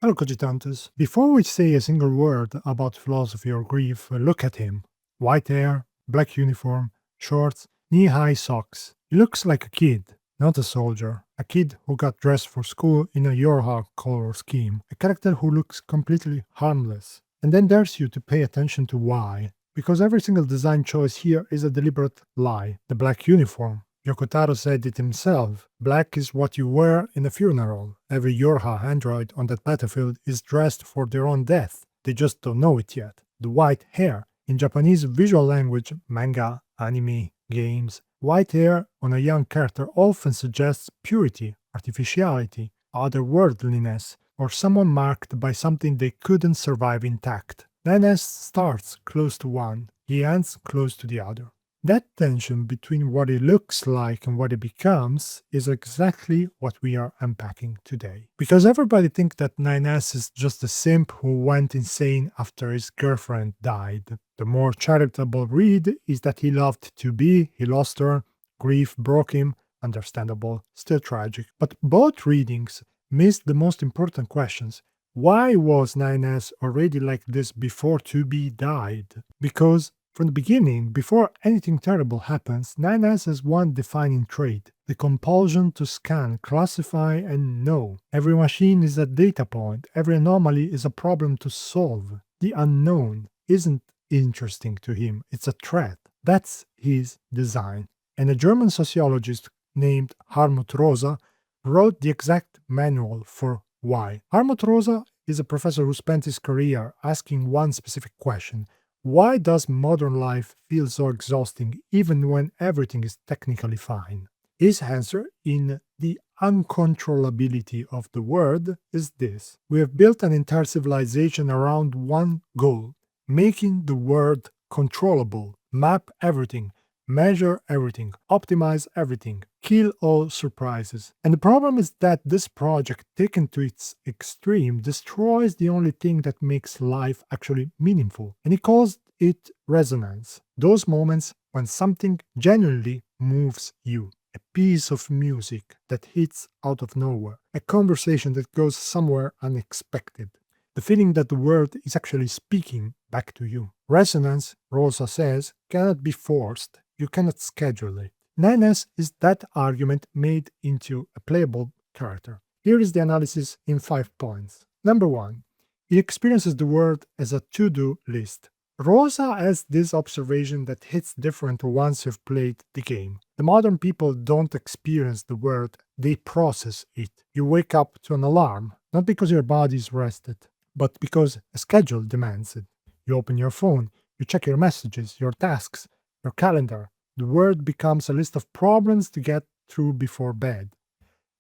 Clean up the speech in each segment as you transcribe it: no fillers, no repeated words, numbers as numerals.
Hello, Cogitantes. Before we say a single word about philosophy or grief, look at him. White hair, black uniform, shorts, knee-high socks. He looks like a kid, not a soldier. A kid who got dressed for school in a Yorha color scheme. A character who looks completely harmless. And then dares you to pay attention to why. Because every single design choice here is a deliberate lie. The black uniform. Yokotaro said it himself. Black is what you wear in a funeral. Every Yorha android on that battlefield is dressed for their own death. They just don't know it yet. The white hair. In Japanese visual language, manga, anime, games, white hair on a young character often suggests purity, artificiality, otherworldliness, or someone marked by something they couldn't survive intact. Nanes starts close to one, he ends close to the other. That tension between what it looks like and what it becomes is exactly what we are unpacking today. Because everybody thinks that 9S is just a simp who went insane after his girlfriend died. The more charitable read is that he loved to be, he lost her, grief broke him, understandable, still tragic. But both readings missed the most important questions. Why was 9S already like this before 2B died? Because from the beginning, before anything terrible happens, 9S has one defining trait: the compulsion to scan, classify, and know. Every machine is a data point, every anomaly is a problem to solve. The unknown isn't interesting to him, it's a threat. That's his design. And a German sociologist named Hartmut Rosa wrote the exact manual for why. Hartmut Rosa is a professor who spent his career asking one specific question: why does modern life feel so exhausting even when everything is technically fine? His answer, in the uncontrollability of the word, is this: we have built an entire civilization around one goal: making the world controllable, map everything, measure everything, optimize everything, kill all surprises. And the problem is that this project, taken to its extreme, destroys the only thing that makes life actually meaningful. And he calls it resonance. Those moments when something genuinely moves you. A piece of music that hits out of nowhere. A conversation that goes somewhere unexpected. The feeling that the world is actually speaking back to you. Resonance, Rosa says, cannot be forced. You cannot schedule it. 9S is that argument made into a playable character. Here is the analysis in 5 points. Number 1. He experiences the world as a to-do list. Rosa has this observation that hits different once you've played the game. The modern people don't experience the world, they process it. You wake up to an alarm, not because your body is rested, but because a schedule demands it. You open your phone, you check your messages, your tasks, your calendar. The world becomes a list of problems to get through before bed.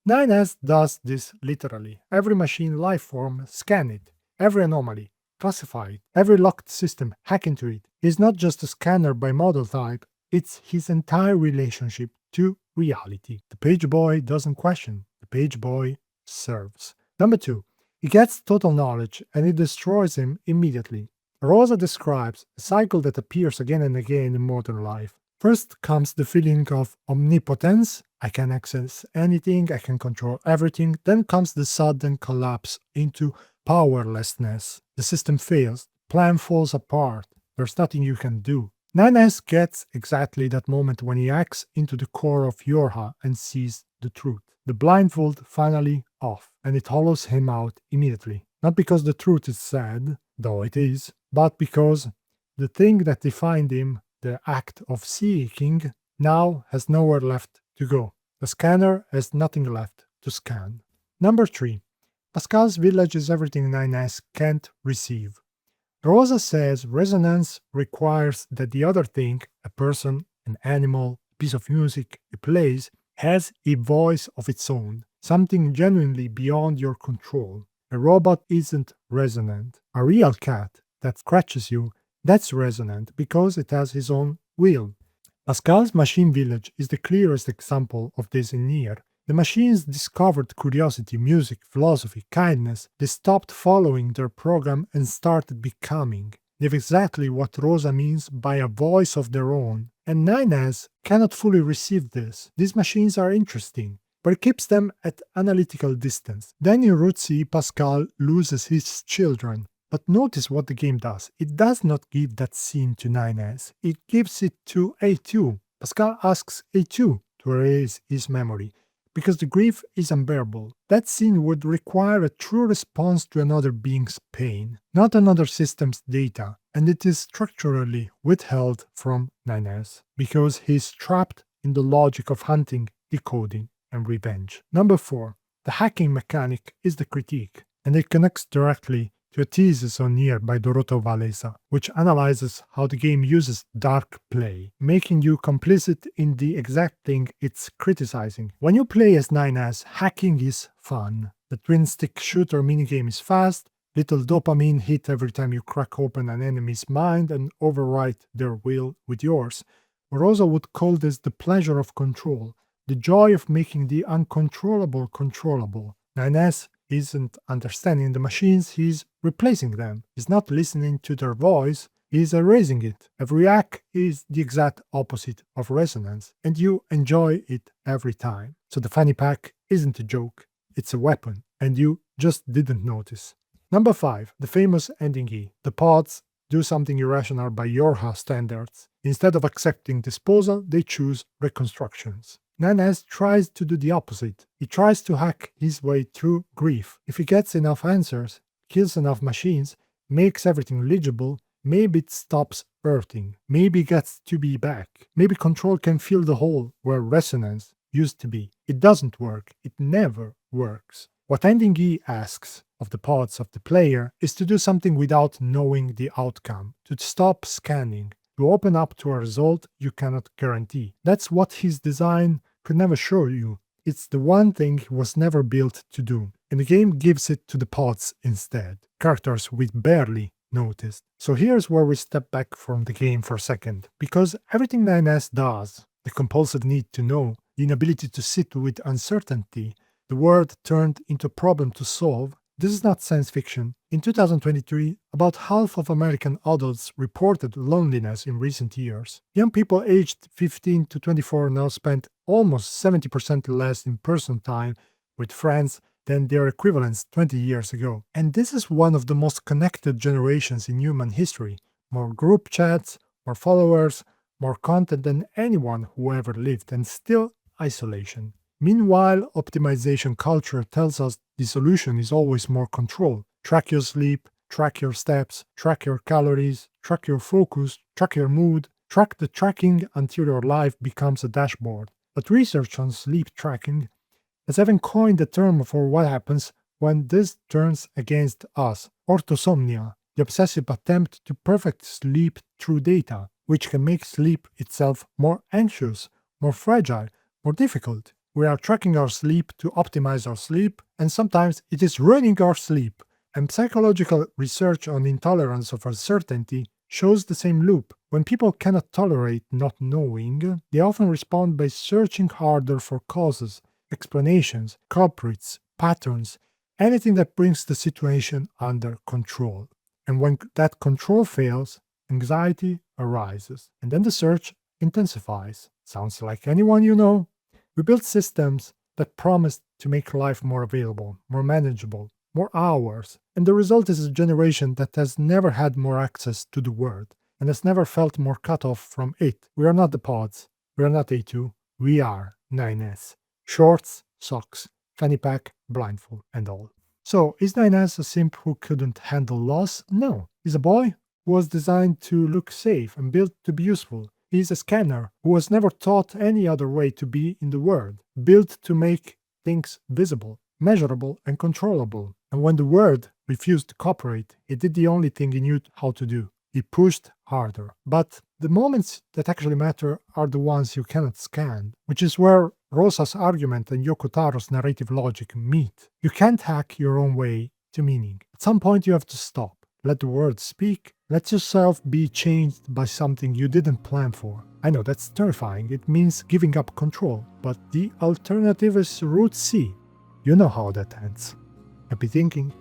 9S does this literally. Every machine life form, scan it. Every anomaly, classify it. Every locked system, hack into it. He's not just a scanner by model type, it's his entire relationship to reality. The page boy doesn't question, the page boy serves. Number 2. He gets total knowledge and it destroys him immediately. Rosa describes a cycle that appears again and again in modern life. First comes the feeling of omnipotence. I can access anything, I can control everything. Then comes the sudden collapse into powerlessness. The system fails, plan falls apart, there's nothing you can do. 9S gets exactly that moment when he hacks into the core of Yorha and sees the truth. The blindfold finally off, and it hollows him out immediately. Not because the truth is sad, though it is, but because the thing that defined him, the act of seeking, now has nowhere left to go. The scanner has nothing left to scan. Number 3. Pascal's village is everything 9S can't receive. Rosa says resonance requires that the other thing, a person, an animal, a piece of music, a place, has a voice of its own, something genuinely beyond your control. A robot isn't resonant. A real cat that scratches you, that's resonant because it has his own will. Pascal's machine village is the clearest example of this in NieR. The machines discovered curiosity, music, philosophy, kindness. They stopped following their program and started becoming. They've exactly what Rosa means by a voice of their own. And 9S cannot fully receive this. These machines are interesting. but it keeps them at analytical distance. Then in root C, Pascal loses his children. But notice what the game does. It does not give that scene to 9S, it gives it to A2. Pascal asks A2 to erase his memory, because the grief is unbearable. That scene would require a true response to another being's pain, not another system's data, and it is structurally withheld from 9S, because he's trapped in the logic of hunting, decoding, and revenge. Number 4. The hacking mechanic is the critique, and it connects directly to a thesis on NieR by Dorota Walesa, which analyzes how the game uses dark play, making you complicit in the exact thing it's criticizing. When you play as 9S, hacking is fun. The twin-stick shooter minigame is fast, little dopamine hit every time you crack open an enemy's mind and overwrite their will with yours. Rosa would call this the pleasure of control, the joy of making the uncontrollable controllable. 9S isn't understanding the machines, he's replacing them. He's not listening to their voice, he's erasing it. Every hack is the exact opposite of resonance, and you enjoy it every time. So the fanny pack isn't a joke, it's a weapon, and you just didn't notice. Number 5. The famous ending E. The pods do something irrational by Yorha standards. Instead of accepting disposal, they choose reconstructions. 9S tries to do the opposite. He tries to hack his way through grief. If he gets enough answers, kills enough machines, makes everything legible, maybe it stops hurting. Maybe it gets to be back. Maybe control can fill the hole where resonance used to be. It doesn't work. It never works. What Ending E asks of the pods of the player is to do something without knowing the outcome, to stop scanning, to open up to a result you cannot guarantee. That's what his design could never show you. It's the one thing he was never built to do, and the game gives it to the pods instead, characters we barely noticed. So here's where we step back from the game for a second, because everything 9S does, the compulsive need to know, the inability to sit with uncertainty, the world turned into a problem to solve, this is not science fiction. In 2023, about half of American adults reported loneliness in recent years. Young people aged 15 to 24 now spend almost 70% less in-person time with friends than their equivalents 20 years ago. And this is one of the most connected generations in human history. More group chats, more followers, more content than anyone who ever lived, and still isolation. Meanwhile, optimization culture tells us the solution is always more control. Track your sleep, track your steps, track your calories, track your focus, track your mood, track the tracking until your life becomes a dashboard. But research on sleep tracking has even coined a term for what happens when this turns against us: orthosomnia, the obsessive attempt to perfect sleep through data, which can make sleep itself more anxious, more fragile, more difficult. We are tracking our sleep to optimize our sleep, and sometimes it is ruining our sleep. And psychological research on intolerance of uncertainty shows the same loop. When people cannot tolerate not knowing, they often respond by searching harder for causes, explanations, culprits, patterns, anything that brings the situation under control. And when that control fails, anxiety arises, and then the search intensifies. Sounds like anyone you know? We built systems that promised to make life more available, more manageable, more hours, and the result is a generation that has never had more access to the world and has never felt more cut off from it. We are not the pods, we are not A2, we are 9S. Shorts, socks, fanny pack, blindfold, and all. So, is 9S a simp who couldn't handle loss? No. He's a boy who was designed to look safe and built to be useful. He's a scanner who was never taught any other way to be in the world, built to make things visible, measurable, and controllable. And when the world refused to cooperate, he did the only thing he knew how to do. He pushed harder. But the moments that actually matter are the ones you cannot scan, which is where Rosa's argument and Yoko Taro's narrative logic meet. You can't hack your own way to meaning. At some point you have to stop. Let the world speak. Let yourself be changed by something you didn't plan for. I know that's terrifying. It means giving up control. But the alternative is root C. You know how that ends. Happy thinking.